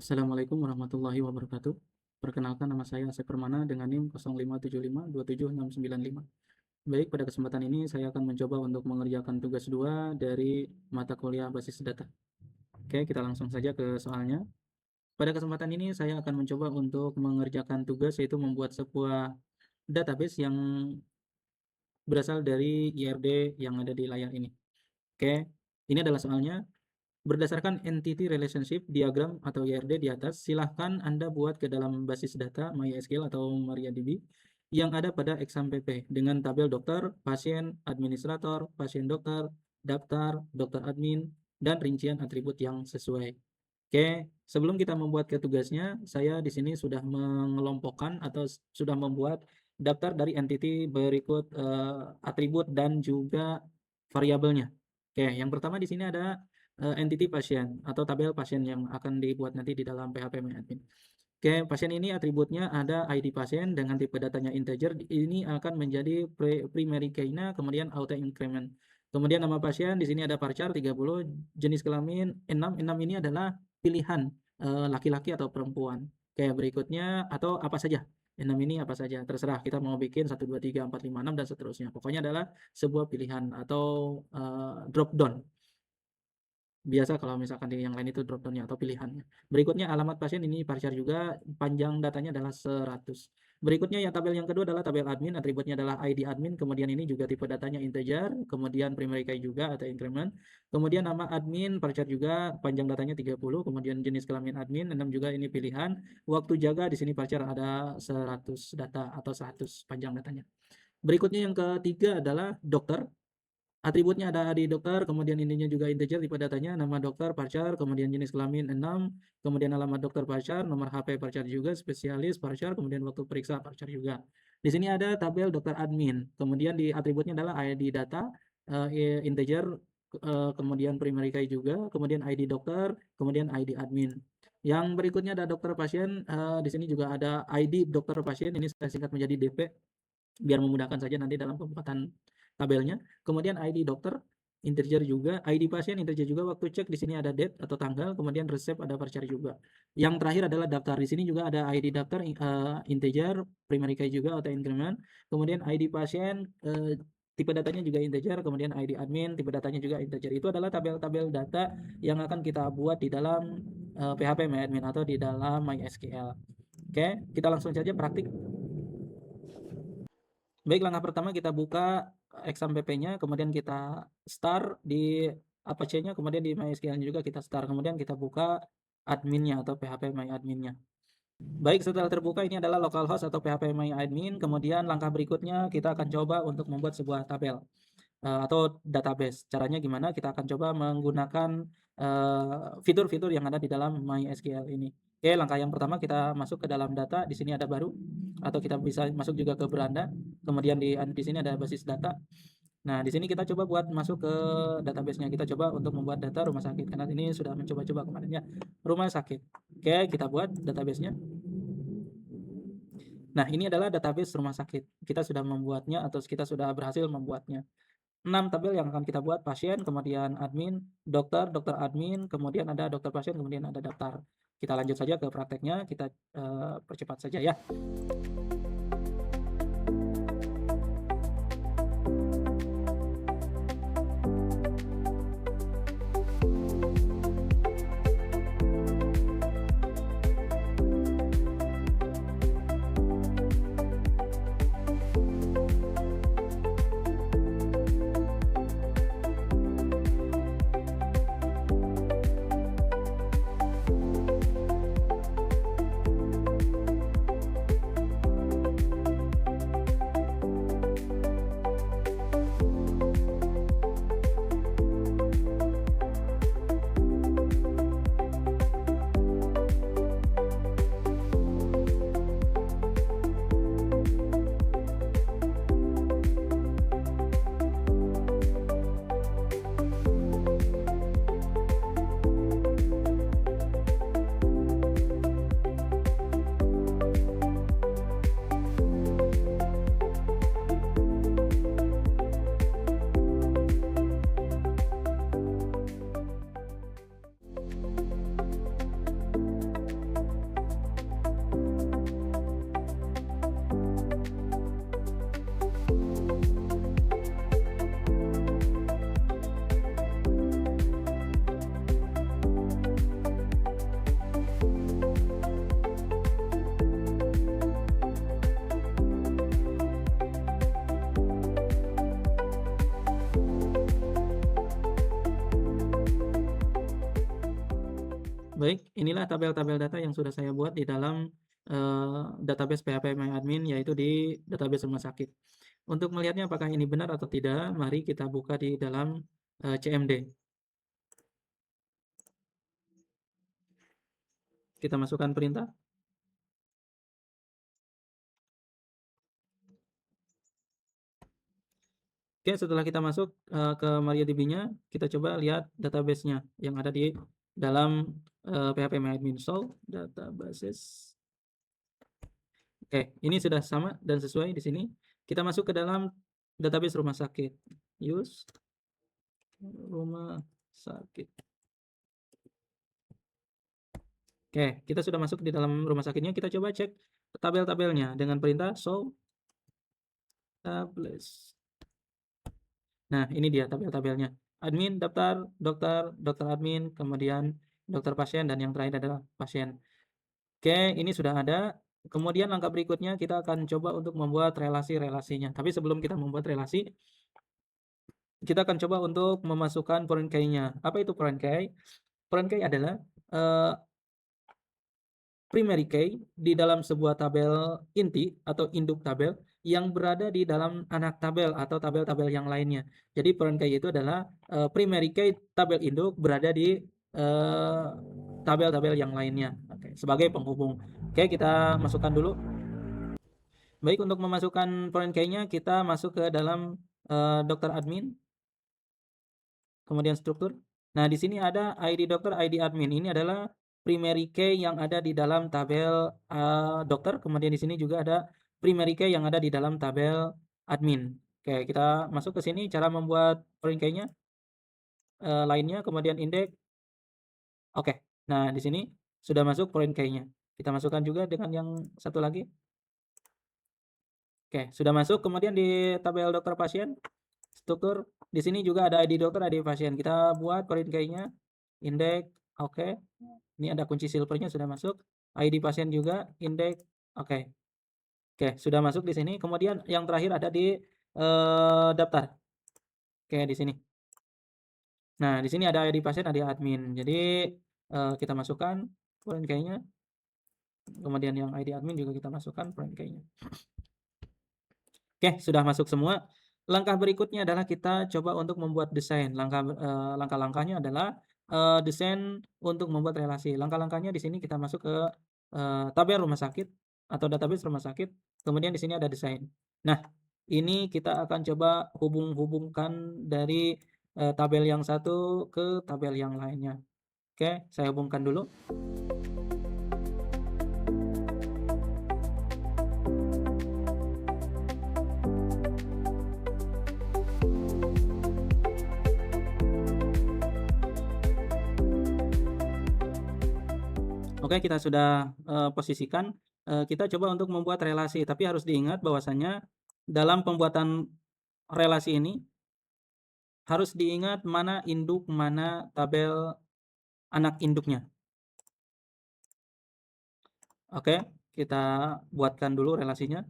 Assalamualaikum warahmatullahi wabarakatuh. Perkenalkan, nama saya Asep Permana dengan NIM 0575276695. Baik, pada kesempatan ini saya akan mencoba untuk mengerjakan tugas 2 dari mata kuliah basis data. Oke, kita langsung saja ke soalnya. Pada kesempatan ini saya akan mencoba untuk mengerjakan tugas, yaitu membuat sebuah database yang berasal dari IRD yang ada di layar ini. Oke, ini adalah soalnya. Berdasarkan Entity Relationship Diagram atau IRD di atas, silahkan Anda buat ke dalam basis data MySQL atau MariaDB yang ada pada exam PP dengan tabel dokter, pasien, administrator, pasien dokter, daftar, dokter admin, dan rincian atribut yang sesuai. Oke, sebelum kita membuat ke tugasnya, saya di sini sudah mengelompokkan atau sudah membuat daftar dari entity berikut atribut dan juga variabelnya. Oke, yang pertama di sini ada entity pasien atau tabel pasien yang akan dibuat nanti di dalam PHP MyAdmin. Oke, pasien ini atributnya ada ID pasien dengan tipe datanya integer. Ini akan menjadi primary key-nya, kemudian auto increment. Kemudian nama pasien di sini ada varchar 30, jenis kelamin 6. 6 ini adalah pilihan laki-laki atau perempuan. Kayak berikutnya atau apa saja. 6 ini apa saja, terserah kita mau bikin 1 2 3 4 5 6 dan seterusnya. Pokoknya adalah sebuah pilihan atau drop down. Biasa kalau misalkan di yang lain itu drop down-nya atau pilihannya. Berikutnya alamat pasien, ini varchar juga, panjang datanya adalah 100. Berikutnya yang tabel yang kedua adalah tabel admin, atributnya adalah ID admin, kemudian ini juga tipe datanya integer, kemudian primary key juga atau increment. Kemudian nama admin, varchar juga, panjang datanya 30, kemudian jenis kelamin admin, 6 juga ini pilihan. Waktu jaga di sini varchar ada 100 data atau 100 panjang datanya. Berikutnya yang ketiga adalah dokter. Atributnya ada di dokter, kemudian ininya juga integer tipe datanya, nama dokter, varchar, kemudian jenis kelamin 6, kemudian alamat dokter varchar, nomor HP varchar juga, spesialis varchar, kemudian waktu periksa varchar juga. Di sini ada tabel dokter admin, kemudian di atributnya adalah ID data, integer, kemudian primary key juga, kemudian ID dokter, kemudian ID admin. Yang berikutnya ada dokter pasien, di sini juga ada ID dokter pasien, ini saya singkat menjadi DP, biar memudahkan saja nanti dalam pembuatan tabelnya. Kemudian ID dokter integer juga, ID pasien integer juga, waktu cek di sini ada date atau tanggal, kemudian resep ada varchar juga. Yang terakhir adalah daftar, di sini juga ada ID daftar integer, primary key juga atau increment, kemudian ID pasien tipe datanya juga integer, kemudian ID admin tipe datanya juga integer. Itu adalah tabel-tabel data yang akan kita buat di dalam PHP MyAdmin atau di dalam MySQL. Oke, kita langsung saja praktik. Baik, langkah pertama kita buka exam PP-nya, kemudian kita start di Apache-nya, kemudian di MySQL-nya juga kita start, kemudian kita buka admin-nya atau PHP MyAdmin-nya. Baik, setelah terbuka ini adalah localhost atau PHP MyAdmin, kemudian langkah berikutnya kita akan coba untuk membuat sebuah tabel atau database. Caranya gimana? Kita akan coba menggunakan fitur-fitur yang ada di dalam MySQL ini. Oke, langkah yang pertama kita masuk ke dalam data, di sini ada baru, atau kita bisa masuk juga ke beranda, kemudian di sini ada basis data. Nah, di sini kita coba buat masuk ke database-nya. Kita coba untuk membuat data rumah sakit, karena ini sudah mencoba-coba kemarin ya, rumah sakit. Oke, kita buat database-nya. Nah, ini adalah database rumah sakit. Kita sudah membuatnya atau kita sudah berhasil membuatnya. 6 tabel yang akan kita buat, pasien, kemudian admin, dokter, dokter admin, kemudian ada dokter pasien, kemudian ada daftar. Kita lanjut saja ke prakteknya, kita percepat saja ya. inilah tabel-tabel data yang sudah saya buat di dalam database PHP MyAdmin, yaitu di database rumah sakit. Untuk melihatnya apakah ini benar atau tidak, mari kita buka di dalam CMD. Kita masukkan perintah. Oke, setelah kita masuk ke MariaDB-nya, kita coba lihat database-nya yang ada di dalam PHP MyAdmin. So, databases. Oke, ini sudah sama dan sesuai di sini. Kita masuk ke dalam database rumah sakit. Use rumah sakit. Oke, kita sudah masuk di dalam rumah sakitnya. Kita coba cek tabel-tabelnya dengan perintah show tables. Nah, ini dia tabel-tabelnya. Admin, daftar, dokter, dokter admin, kemudian dokter pasien, dan yang terakhir adalah pasien. Oke, ini sudah ada. Kemudian langkah berikutnya kita akan coba untuk membuat relasi-relasinya. Tapi sebelum kita membuat relasi, kita akan coba untuk memasukkan foreign key-nya. Apa itu foreign key? Foreign key adalah primary key di dalam sebuah tabel inti atau induk tabel yang berada di dalam anak tabel atau tabel-tabel yang lainnya. Jadi foreign key itu adalah primary key tabel induk berada di tabel-tabel yang lainnya. Oke, sebagai penghubung. Oke, kita masukkan dulu. Baik, untuk memasukkan foreign key-nya kita masuk ke dalam dokter admin, kemudian struktur. Nah, di sini ada ID dokter, ID admin. Ini adalah primary key yang ada di dalam tabel dokter. Kemudian di sini juga ada primary key yang ada di dalam tabel admin. Oke, kita masuk ke sini cara membuat foreign key-nya lainnya, kemudian indeks. Oke. Nah, di sini sudah masuk foreign key-nya. Kita masukkan juga dengan yang satu lagi. Oke, sudah masuk. Kemudian di tabel dokter pasien, struktur, di sini juga ada ID dokter, ID pasien. Kita buat foreign key-nya, indeks. Oke. Ini ada kunci silvernya sudah masuk. ID pasien juga, indeks. Oke. Oke, sudah masuk di sini. Kemudian yang terakhir ada di daftar. Oke, di sini. Nah, di sini ada ID pasien, ada admin. Jadi kita masukkan foreign key-nya. Kemudian yang ID admin juga kita masukkan foreign key-nya. Oke, sudah masuk semua. Langkah berikutnya adalah kita coba untuk membuat desain. Langkah-langkahnya adalah desain untuk membuat relasi. Langkah-langkahnya di sini kita masuk ke tabel rumah sakit atau database rumah sakit. Kemudian di sini ada desain. Nah, ini kita akan coba hubung-hubungkan dari tabel yang satu ke tabel yang lainnya. Oke, saya hubungkan dulu. Oke, kita sudah posisikan. Kita coba untuk membuat relasi, tapi harus diingat bahwasanya dalam pembuatan relasi ini harus diingat mana induk, mana tabel anak induknya. Oke, kita buatkan dulu relasinya.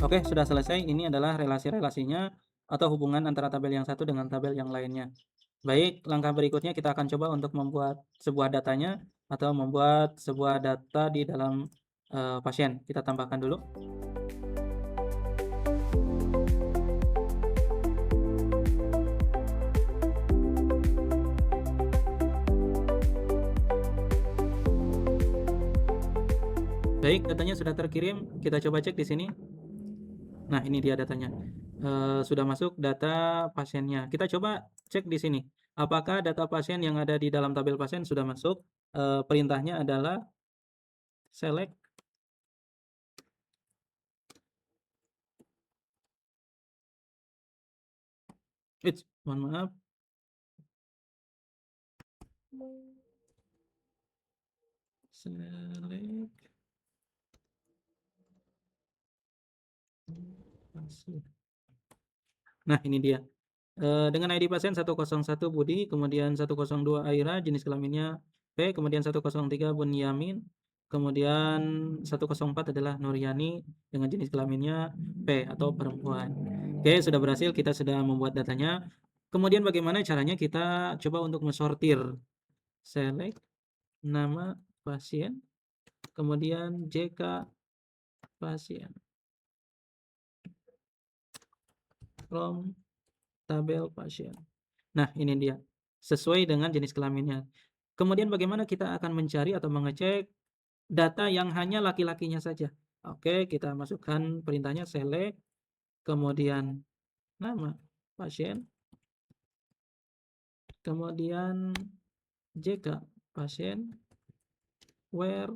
Oke, sudah selesai. Ini adalah relasi-relasinya atau hubungan antara tabel yang satu dengan tabel yang lainnya. Baik, langkah berikutnya kita akan coba untuk membuat sebuah datanya atau membuat sebuah data di dalam pasien. Kita tambahkan dulu. Baik, datanya sudah terkirim. Kita coba cek di sini. Nah, ini dia datanya. Sudah masuk data pasiennya. Kita coba cek di sini. Apakah data pasien yang ada di dalam tabel pasien sudah masuk? Perintahnya adalah select. Mohon maaf. Select. Nah, ini dia. Dengan ID pasien 101 Budi, kemudian 102 Aira, jenis kelaminnya P, kemudian 103 Bunyamin, kemudian 104 adalah Nuryani dengan jenis kelaminnya P atau perempuan. Oke, sudah berhasil, kita sudah membuat datanya. Kemudian bagaimana caranya kita coba untuk mensortir. Select nama pasien, kemudian JK pasien from tabel pasien. Nah, ini dia. Sesuai dengan jenis kelaminnya. Kemudian bagaimana kita akan mencari atau mengecek data yang hanya laki-lakinya saja. Oke, kita masukkan perintahnya select, kemudian nama pasien, kemudian JK pasien, where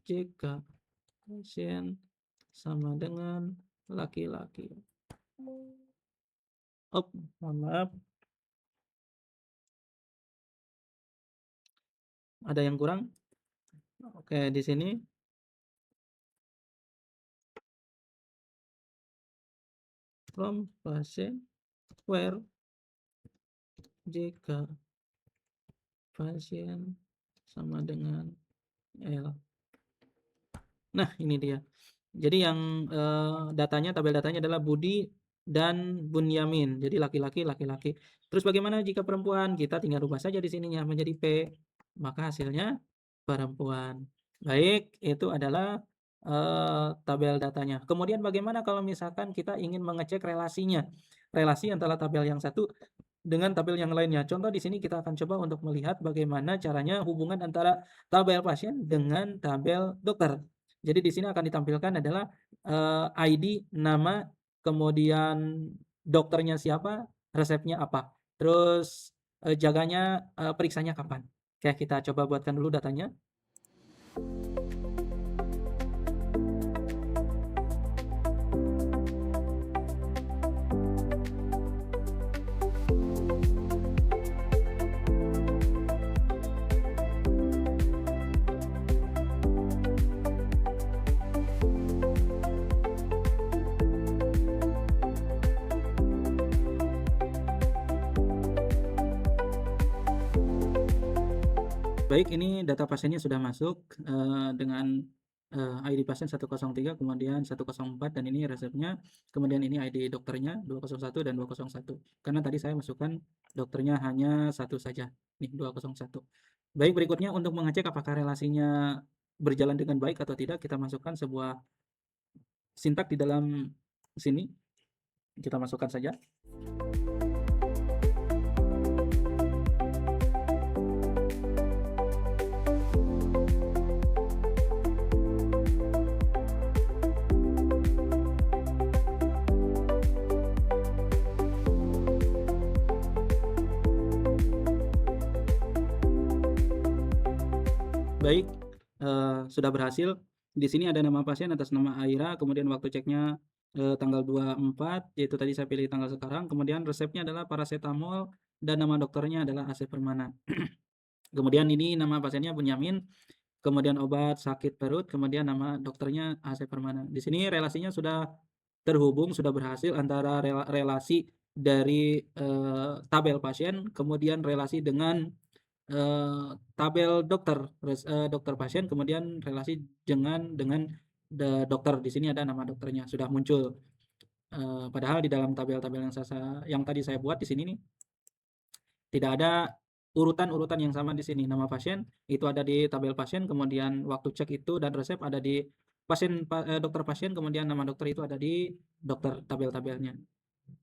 JK pasien sama dengan laki-laki. Oh, mohon maaf. Ada yang kurang? Oke, di sini from pasien where JK pasien sama dengan L. Nah, ini dia. Jadi yang datanya, tabel datanya adalah Budi dan Bunyamin. Jadi laki-laki, laki-laki. Terus bagaimana jika perempuan? Kita tinggal rubah saja di sininya menjadi P. Maka hasilnya perempuan. Baik, itu adalah tabel datanya. Kemudian bagaimana kalau misalkan kita ingin mengecek relasinya? Relasi antara tabel yang satu dengan tabel yang lainnya. Contoh di sini kita akan coba untuk melihat bagaimana caranya hubungan antara tabel pasien dengan tabel dokter. Jadi di sini akan ditampilkan adalah ID, nama, kemudian dokternya siapa, resepnya apa, terus jaganya periksanya kapan. Oke, kita coba buatkan dulu datanya. Baik, ini data pasiennya sudah masuk dengan ID pasien 103, kemudian 104, dan ini resepnya, kemudian ini ID dokternya 201 dan 201. Karena tadi saya masukkan dokternya hanya satu saja, nih 201. Baik, berikutnya untuk mengecek apakah relasinya berjalan dengan baik atau tidak, kita masukkan sebuah sintak di dalam sini. Kita masukkan saja. Baik, sudah berhasil. Di sini ada nama pasien atas nama Aira, kemudian waktu ceknya tanggal 24, yaitu tadi saya pilih tanggal sekarang, kemudian resepnya adalah paracetamol, dan nama dokternya adalah AC Permana. Kemudian ini nama pasiennya Bunyamin, kemudian obat sakit perut, kemudian nama dokternya AC Permana. Di sini relasinya sudah terhubung, sudah berhasil antara relasi dari tabel pasien, kemudian relasi dengan tabel dokter, dokter pasien, kemudian relasi dengan dokter. Di sini ada nama dokternya sudah muncul. Padahal di dalam tabel-tabel yang tadi saya buat di sini nih tidak ada urutan-urutan yang sama di sini. Nama pasien itu ada di tabel pasien, kemudian waktu cek itu dan resep ada di dokter pasien, kemudian nama dokter itu ada di dokter, tabel-tabelnya.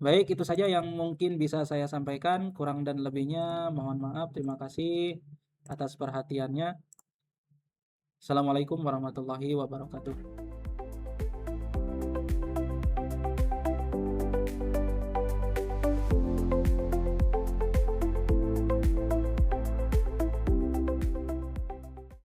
Baik, itu saja yang mungkin bisa saya sampaikan. Kurang dan lebihnya mohon maaf. Terima kasih atas perhatiannya. Assalamualaikum warahmatullahi wabarakatuh.